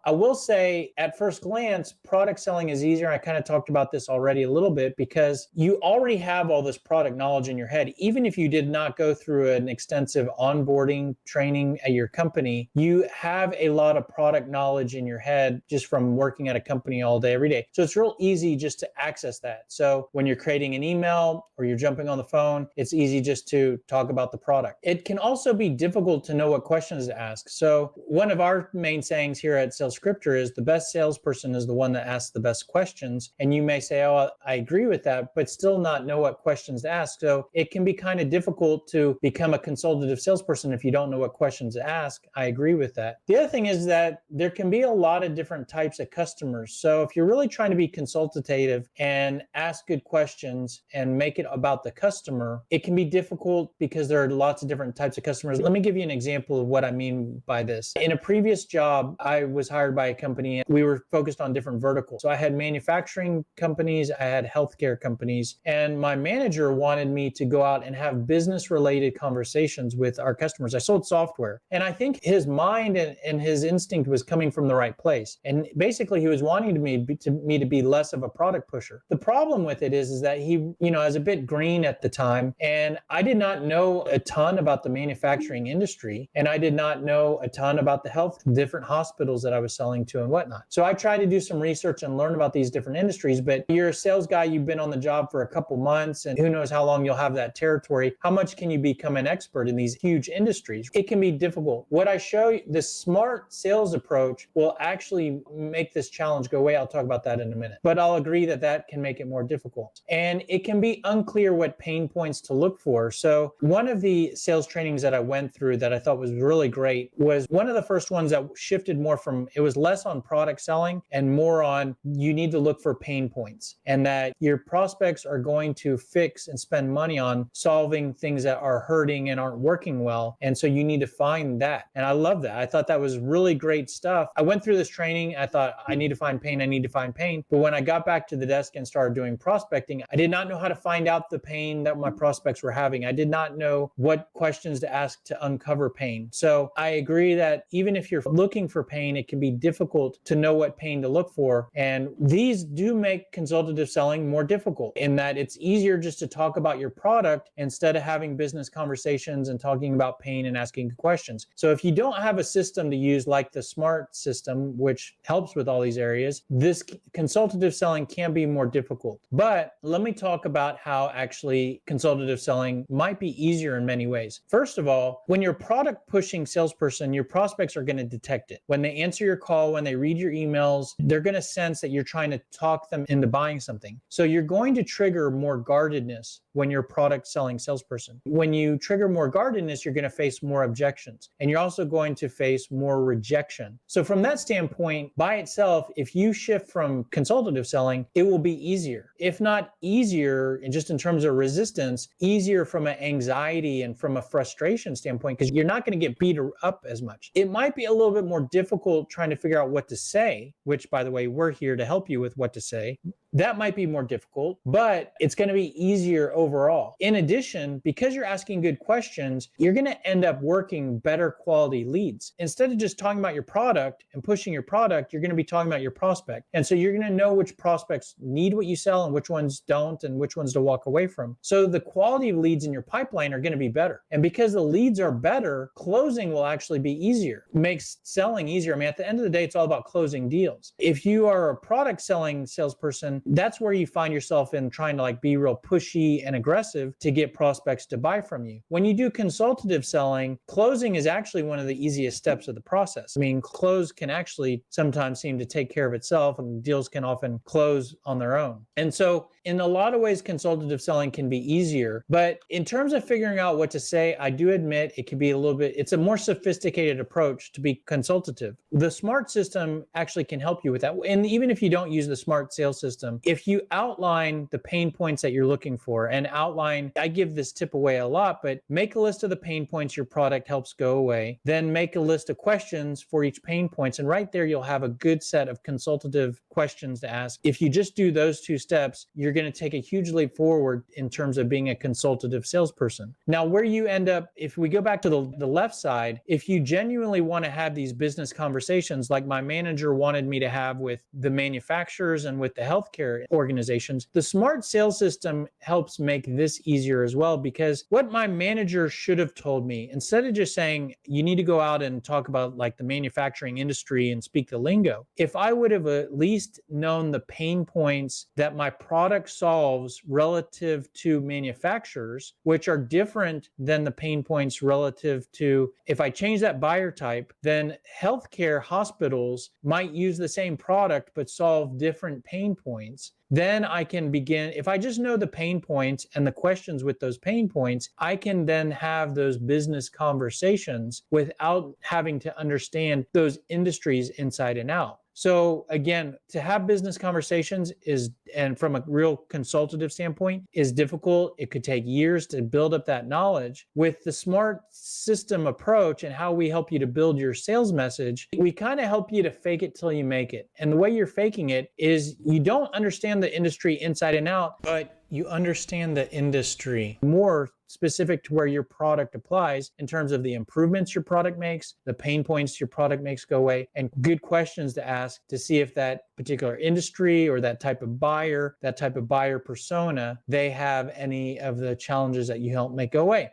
I will say at first glance, product selling is easier. I kind of talked about this already a little bit because you already have all this product knowledge in your head. Even if you did not go through an extensive onboarding training at your company, you have a lot of product knowledge in your head just from working at a company all day, every day. So it's real easy just to access that. So when you're creating an email or you're jumping on the phone, it's easy just to talk about the product. It can also be difficult to know what questions to ask. So one of our main sayings here at SalesScripter is the best salesperson is the one that asks the best questions. And you may say, oh, I agree with that, but still not know what questions to ask. So it can be kind of difficult to become a consultative salesperson if you don't know what questions to ask. I agree with that. The other thing is that there can be a lot of different types of customers. So if you're really trying to be consultative and ask good questions and make it about the customer, it can be difficult because there are lots of different types of customers. Let me give you an example of what I mean by this. In a previous job, I was hired by a company and we were focused on different verticals. So I had manufacturing companies, I had healthcare companies, and my manager wanted me to go out and have business related conversations with our customers. I sold software, and I think his mind and his instinct was coming from the right place. And basically he was wanting me to be less of a product pusher. The problem with it is that he, was a bit green at the time, and I did not know a ton about the manufacturing industry, and I did not know a ton about the health, different hospitals that I was selling to and whatnot. So I tried to do some research and learn about these different industries, but you're a sales guy, you've been on the job for a couple months, and who knows how long you'll have that territory. How much can you become an expert in these huge industries? It can be difficult. What I show you, the smart sales approach will actually make this challenge go away. I'll talk about that in a minute, but I'll agree that that can make it more difficult. And it can be unclear what pain points to look for. So one of the sales trainings that I went through that I thought was really great was one of the first ones that shifted more from, it was less on product selling and more on you need to look for pain points, and that your prospects are going to fix and spend money on solving things that are hurting and aren't working well. And so you need to find that. And I love that. I thought that was really great stuff. I went through this training. I thought I need to find pain. I need to find pain. But when I got back to the desk and started doing prospecting, I did not know how to find out the pain that my prospects were having. I did not know what questions to ask to uncover pain. So I agree that even if you're looking for pain, it can be difficult to know what pain to look for. And these do make consultative selling more difficult in that it's easier just to talk about your product instead of having business conversations and talking about pain and asking questions. So if you don't have a system to use like the SMART system, which helps with all these areas, this consultative selling can be more difficult. But let me talk about how actually consultative selling might be easier in many ways. First of all, when you're a product pushing salesperson, your prospects are going to detect it. When they answer your call, when they read your emails, they're going to sense that you're trying to talk them into buying something. So you're going to trigger more guardedness when you're a product selling salesperson. When you trigger more guardedness, you're going to face more objections, and you're also going to face more rejection. So from that standpoint, by itself, if you shift from consultative selling, it will be easier. If not easier, and just in terms of resistance, easier from an anxiety and from a frustration standpoint, because you're not going to get beat up as much. It might be a little bit more difficult trying to figure out what to say, which, by the way, we're here to help you with what to say. That might be more difficult, but it's going to be easier overall. In addition, because you're asking good questions, you're going to end up working better quality leads. Instead of just talking about your product and pushing your product, you're going to be talking about your prospect. And so you're going to know which prospects need what you sell and which ones don't, and which ones to walk away from. So the quality of leads in your pipeline are going to be better. And because the leads are better, closing will actually be easier. It makes selling easier. I mean, at the end of the day, it's all about closing deals. If you are a product selling salesperson, that's where you find yourself in trying to be real pushy and aggressive to get prospects to buy from you. When you do consultative selling, closing is actually one of the easiest steps of the process. I mean, close can actually sometimes seem to take care of itself, and deals can often close on their own. And so in a lot of ways, consultative selling can be easier, but in terms of figuring out what to say, I do admit it can be a little bit, it's a more sophisticated approach to be consultative. The SMART system actually can help you with that. And even if you don't use the SMART sales system, system, if you outline the pain points that you're looking for and outline, I give this tip away a lot, but make a list of the pain points your product helps go away, then make a list of questions for each pain points. And right there, you'll have a good set of consultative questions to ask. If you just do those two steps, you're going to take a huge leap forward in terms of being a consultative salesperson. Now, where you end up, if we go back to the left side, if you genuinely want to have these business conversations like my manager wanted me to have with the manufacturers and with the healthcare organizations, the smart sales system helps make this easier as well, because what my manager should have told me, instead of just saying, you need to go out and talk about like the manufacturing industry and speak the lingo, if I would have at least known the pain points that my product solves relative to manufacturers, which are different than the pain points relative to, if I change that buyer type, then healthcare hospitals might use the same product but solve different pain points. Then I can begin, if I just know the pain points and the questions with those pain points, I can then have those business conversations without having to understand those industries inside and out. So again, to have business conversations is, and from a real consultative standpoint, is difficult. It could take years to build up that knowledge. With the smart system approach and how we help you to build your sales message, we kind of help you to fake it till you make it. And the way you're faking it is you don't understand the industry inside and out, but you understand the industry more specific to where your product applies in terms of the improvements your product makes, the pain points your product makes go away, and good questions to ask to see if that particular industry or that type of buyer persona, they have any of the challenges that you help make go away.